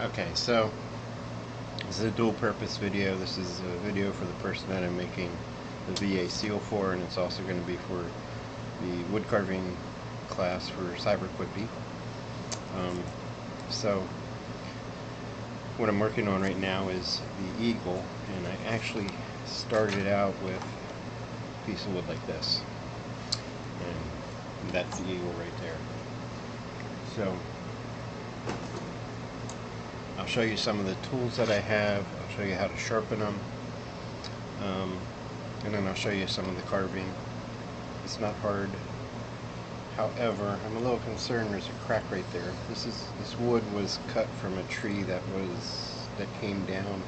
Okay, so this is a dual purpose video. This is a video for the person that I'm making the VA seal for, and it's also going to be for the wood carving class for Cyber Quippy. So what I'm working on right now is the eagle, and I actually started out with a piece of wood like this, and that's the eagle right there. So I'll show you some of the tools that I have. I'll show you how to sharpen them, and then I'll show you some of the carving. It's not hard. However, I'm a little concerned. There's a crack right there. This wood was cut from a tree that came down,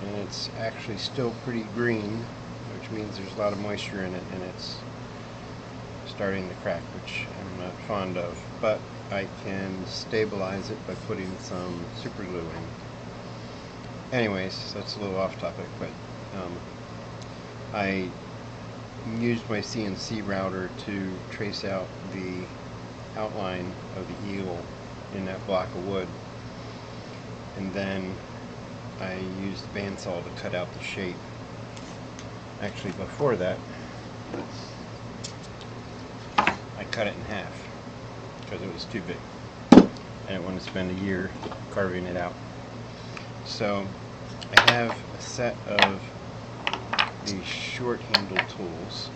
and it's actually still pretty green, which means there's a lot of moisture in it, and it's starting to crack, which I'm not fond of. But I can stabilize it by putting some super glue in. Anyways, that's a little off topic, but I used my CNC router to trace out the outline of the eagle in that block of wood, and then I used the bandsaw to cut out the shape. Actually, before that, I cut it in half because it was too big. I didn't want to spend a year carving it out. So I have a set of these short handle tools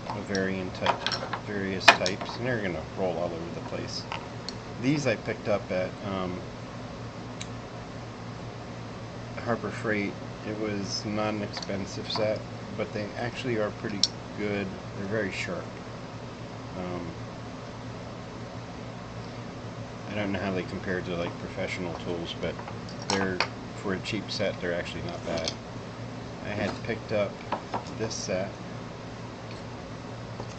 of various types, and they're going to roll all over the place. These I picked up at Harbor Freight. It was not an expensive set, but they actually are pretty good. They're very sharp. I don't know how they compare to like professional tools, but they're, for a cheap set, they're actually not bad. I had picked up this set,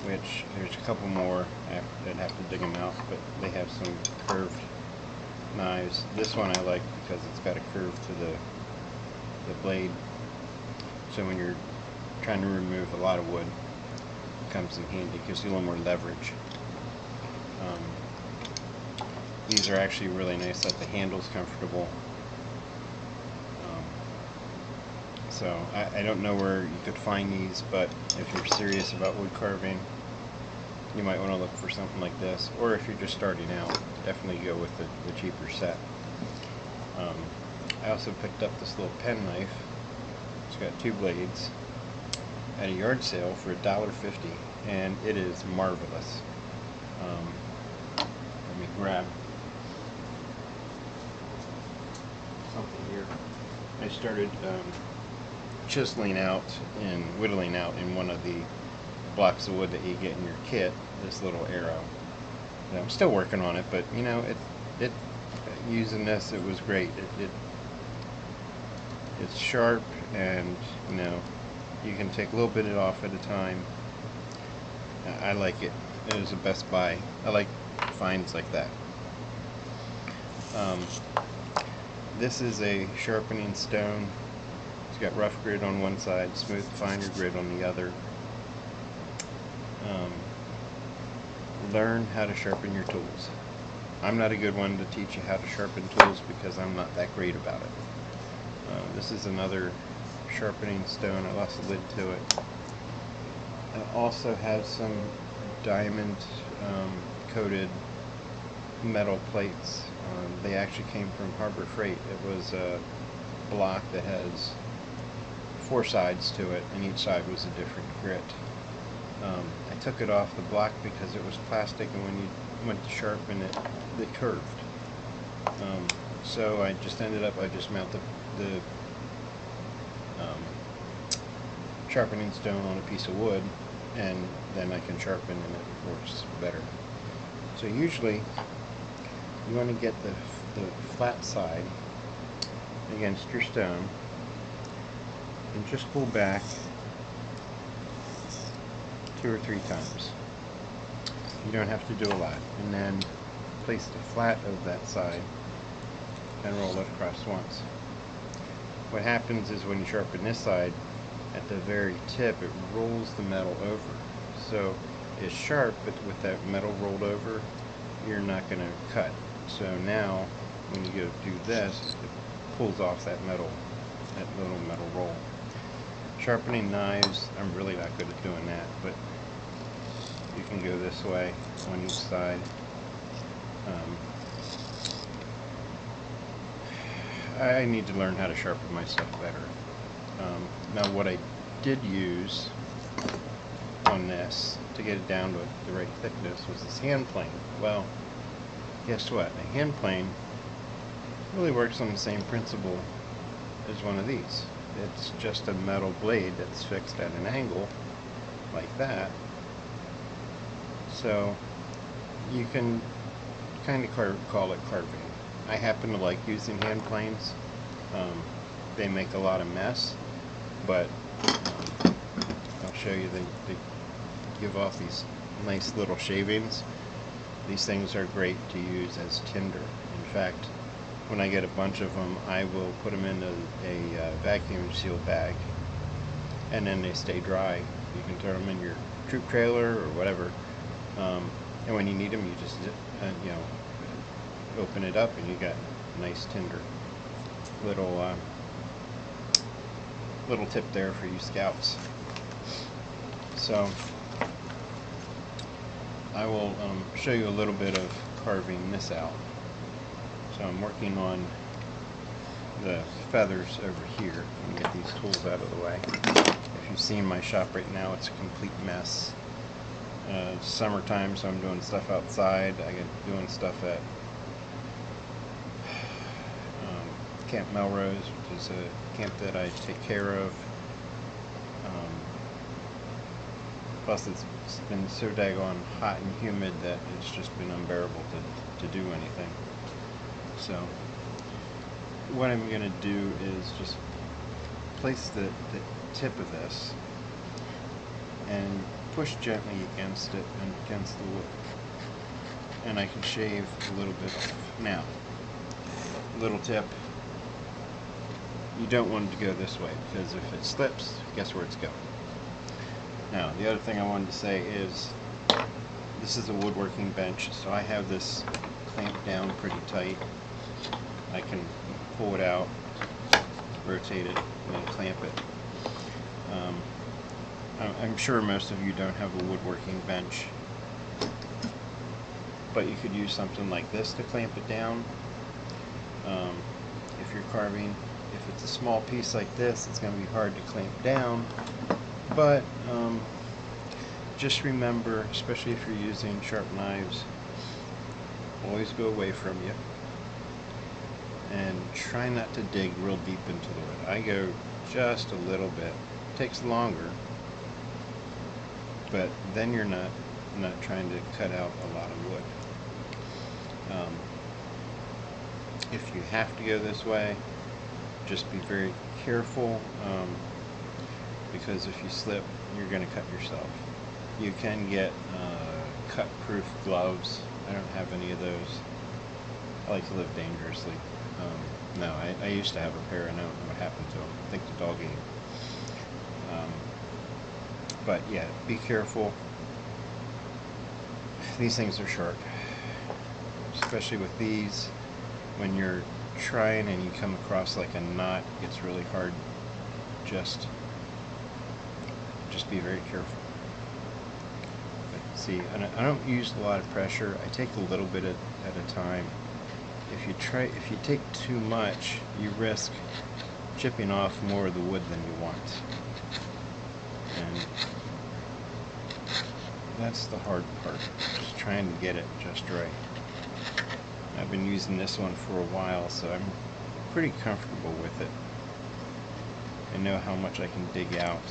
which there's a couple more. I'd have to dig them out, but they have some curved knives. This one I like because it's got a curve to the blade, so when you're trying to remove a lot of wood, it comes in handy. It gives you a little more leverage. These are actually really nice, that the handle's comfortable. So I don't know where you could find these, but if you're serious about wood carving, you might want to look for something like this. Or if you're just starting out, definitely go with the cheaper set. I also picked up this little pen knife. It's got two blades at a yard sale for $1.50, and it is marvelous. Let me grab something here. I started chiseling out and whittling out in one of the blocks of wood that you get in your kit this little arrow. And I'm still working on it, but you know, it using this, it was great. It's sharp, and you know, you can take a little bit off at a time. I like it. It was a Best Buy. I like finds like that. This is a sharpening stone. It's got rough grit on one side, smooth finer grit on the other. Learn how to sharpen your tools. I'm not a good one to teach you how to sharpen tools because I'm not that great about it. This is another sharpening stone. I lost the lid to it. I also have some diamond coated metal plates. They actually came from Harbor Freight. It was a block that has 4 sides to it, and each side was a different grit. I took it off the block because it was plastic, and when you went to sharpen it, it curved. So I just mounted the sharpening stone on a piece of wood, and then I can sharpen, and it works better. So usually you want to get the flat side against your stone and just pull back 2 or 3 times. You don't have to do a lot. And then place the flat of that side and roll it across once. What happens is when you sharpen this side, at the very tip, it rolls the metal over. So it's sharp, but with that metal rolled over, you're not going to cut. So now when you go do this, it pulls off that little metal roll. Sharpening knives, I'm really not good at doing that, but you can go this way on each side. I need to learn how to sharpen my stuff better. Now what I did use on this to get it down to the right thickness was this hand plane. Well, guess what? A hand plane really works on the same principle as one of these. It's just a metal blade that's fixed at an angle like that. So you can kind of call it carving. I happen to like using hand planes. They make a lot of mess, but I'll show you, they give off these nice little shavings. These things are great to use as tinder. In fact, when I get a bunch of them, I will put them in a vacuum seal bag, and then they stay dry. You can throw them in your troop trailer or whatever, and when you need them, you just open it up and you got nice tinder. Little tip there for you scouts. So I will show you a little bit of carving this out. So I'm working on the feathers over here. Let me get these tools out of the way. If you've seen my shop right now, it's a complete mess. It's summertime, so I'm doing stuff outside. I get doing stuff at Camp Melrose, which is a camp that I take care of. Plus it's been so daggone hot and humid that it's just been unbearable to do anything. So what I'm going to do is just place the tip of this and push gently against it and against the wood, and I can shave a little bit off. Now, little tip, you don't want it to go this way, because if it slips, guess where it's going. Now, the other thing I wanted to say is, this is a woodworking bench, so I have this clamped down pretty tight. I can pull it out, rotate it, and then clamp it. I'm sure most of you don't have a woodworking bench, but you could use something like this to clamp it down. If you're carving, if it's a small piece like this, it's going to be hard to clamp down, but just remember, especially if you're using sharp knives, always go away from you and try not to dig real deep into the wood. I go just a little bit. It takes longer, but then you're not trying to cut out a lot of wood. If you have to go this way, just be very careful, because if you slip, you're going to cut yourself. You can get cut-proof gloves. I don't have any of those. I like to live dangerously. No, I used to have a pair, and I don't know what happened to them. I think the dog ate them. But yeah, be careful. These things are sharp, especially with these. When you're trying and you come across like a knot, it's really hard. Just be very careful. But see, I don't use a lot of pressure. I take a little bit at a time. If you take too much, you risk chipping off more of the wood than you want. And that's the hard part, just trying to get it just right. I've been using this one for a while, so I'm pretty comfortable with it. I know how much I can dig out.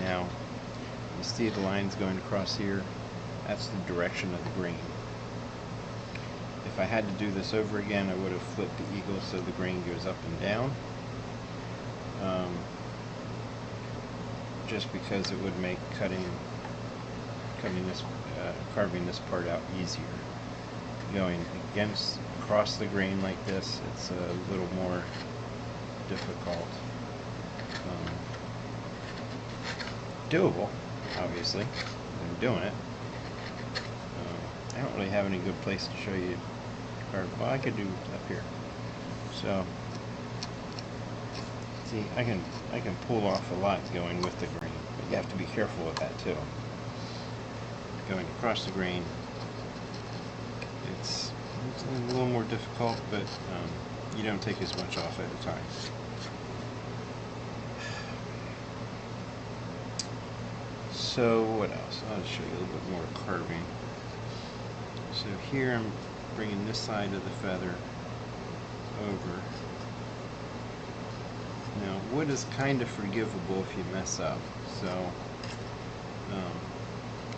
Now, you see the lines going across here? That's the direction of the grain. If I had to do this over again, I would have flipped the eagle so the grain goes up and down. Just because it would make carving this part out easier. Going across the grain like this, it's a little more difficult. Doable, obviously. I'm doing it. I don't really have any good place to show you carve. Well, I could do up here. So, see, I can pull off a lot going with the grain, but you have to be careful with that too. Going across the grain, it's a little more difficult, but you don't take as much off at a time. So what else? I'll show you a little bit more carving. So here I'm bringing this side of the feather over. Now wood is kind of forgivable if you mess up. So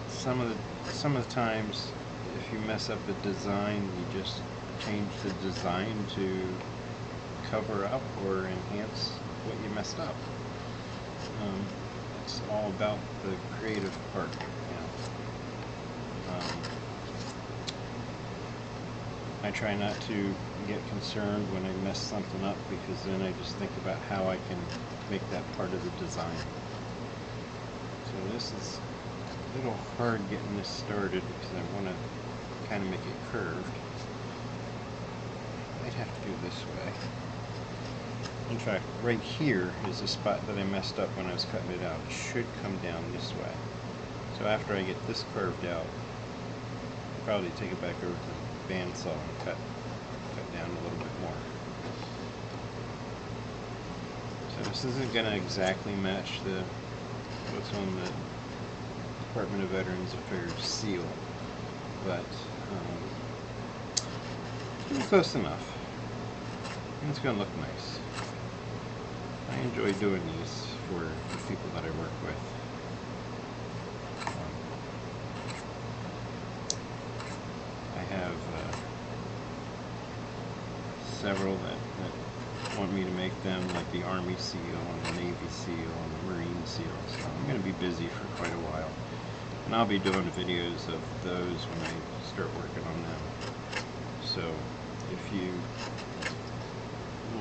some of the times, if you mess up a design, you just change the design to cover up or enhance what you messed up. It's all about the creative part. I try not to get concerned when I mess something up, because then I just think about how I can make that part of the design. So this is a little hard getting this started because I want to kind of make it curved. I'd have to do it this way. In fact, right here is the spot that I messed up when I was cutting it out. It should come down this way. So after I get this carved out, I'll probably take it back over to the bandsaw and cut down a little bit more. So this isn't going to exactly match what's on the Department of Veterans Affairs seal, but it's close enough. And it's going to look nice. I enjoy doing these for the people that I work with. I have several that want me to make them, like the Army Seal and the Navy Seal and the Marine Seal. So I'm going to be busy for quite a while. And I'll be doing videos of those when I start working on them. So if you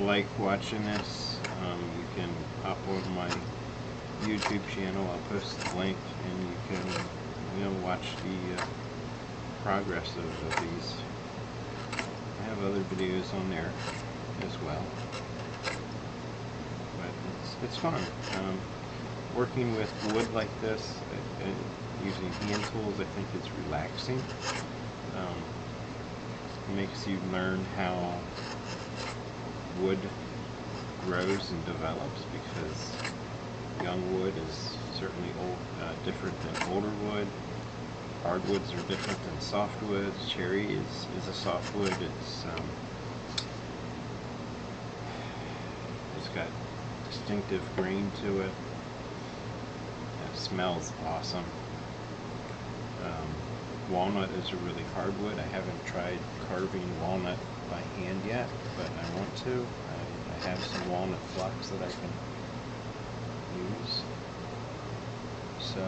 like watching this, you can hop on my YouTube channel. I'll post the link, and you can watch the progress of these. I have other videos on there as well, but it's fun. Working with wood like this, using hand tools, I think it's relaxing. It makes you learn how wood grows and develops, because young wood is certainly different than older wood. Hardwoods are different than softwoods. Cherry is a softwood. It's got distinctive grain to it. It smells awesome. Walnut is a really hard wood. I haven't tried carving walnut by hand yet, but I want to. I have some walnut flocks that I can use. So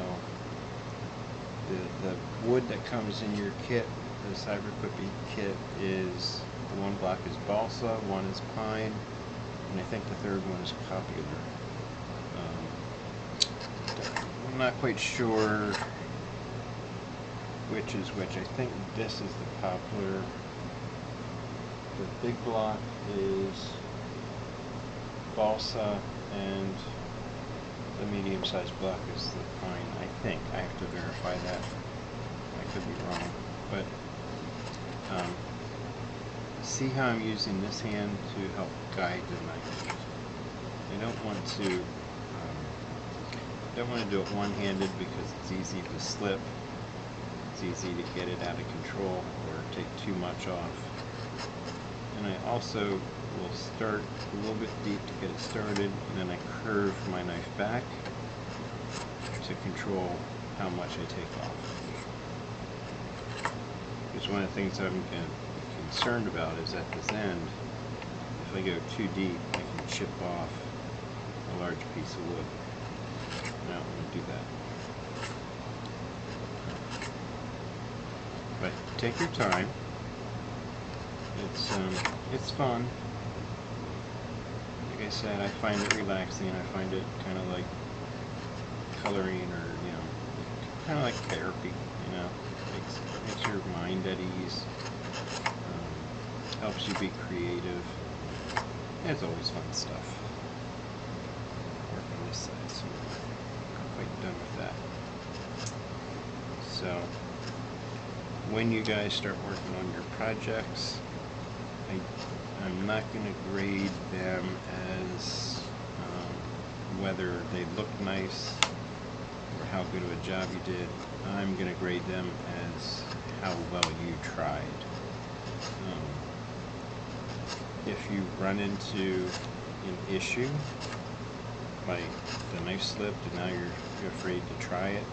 the wood that comes in your kit, the Cyber-Quippy kit, is one block is balsa, one is pine, and I think the third one is popular. I'm not quite sure which is which. I think this is the poplar. The big block is balsa, and the medium-sized block is the pine. I think. I have to verify that. I could be wrong. But see how I'm using this hand to help guide the knife. I don't want to do it one-handed, because it's easy to slip. It's easy to get it out of control or take too much off. And I also will start a little bit deep to get it started, and then I curve my knife back to control how much I take off. Because one of the things I'm concerned about is at this end, if I go too deep, I can chip off a large piece of wood. I don't want to do that. But take your time. It's fun. Like I said, I find it relaxing. I find it kind of like coloring, or kind of like therapy. Makes your mind at ease. helps you be creative. It's always fun stuff. Work on this side, so we're not quite done with that. So, when you guys start working on your projects, I'm not going to grade them as whether they look nice or how good of a job you did. I'm going to grade them as how well you tried. If you run into an issue, like the knife slipped and now you're afraid to try it,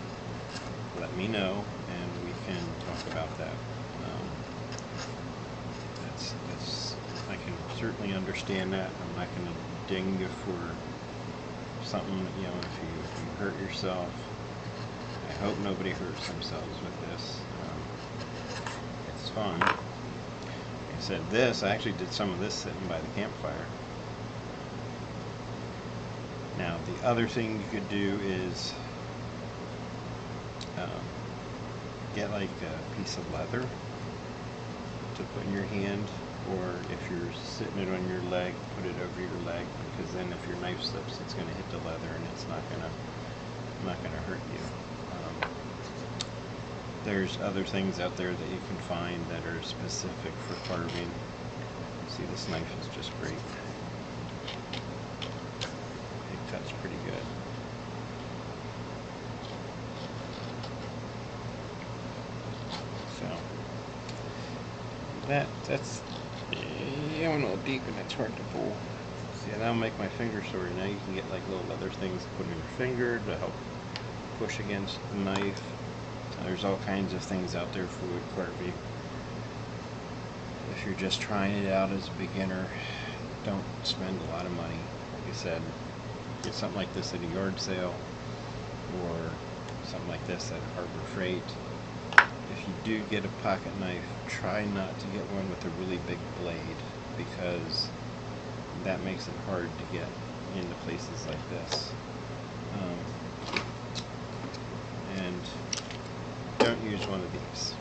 let me know and we can talk about that. I can certainly understand that. I'm not going to ding you for something, you know, if you hurt yourself. I hope nobody hurts themselves with this. It's fun. Like I said, I actually did some of this sitting by the campfire. Now, the other thing you could do is get like a piece of leather to put in your hand, or if you're sitting it on your leg, put it over your leg, because then if your knife slips, it's going to hit the leather and it's not going to hurt you. There's other things out there that you can find that are specific for carving. See, this knife is just great. It cuts pretty good. So that's I went a little deep and it's hard to pull. See, that'll make my finger sore. Now you can get like little leather things to put in your finger to help push against the knife. There's all kinds of things out there for wood carving. If you're just trying it out as a beginner, don't spend a lot of money. Like I said, get something like this at a yard sale or something like this at Harbor Freight. If you do get a pocket knife, try not to get one with a really big blade, because that makes it hard to get into places like this. And don't use one of these.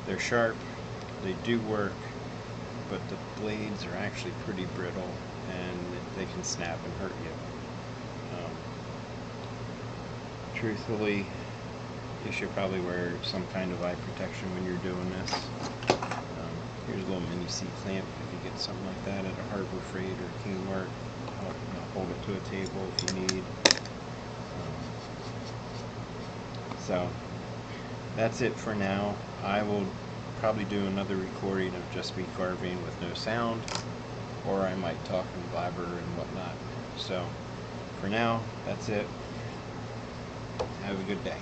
They're sharp, they do work, but the blades are actually pretty brittle and they can snap and hurt you. Truthfully, you should probably wear some kind of eye protection when you're doing this. Here's a little mini C-clamp if you get something like that at a Harbor Freight or Kmart. Hold it to a table if you need. So that's it for now. I will probably do another recording of just me carving with no sound, or I might talk and blabber and whatnot. So for now, that's it. Have a good day.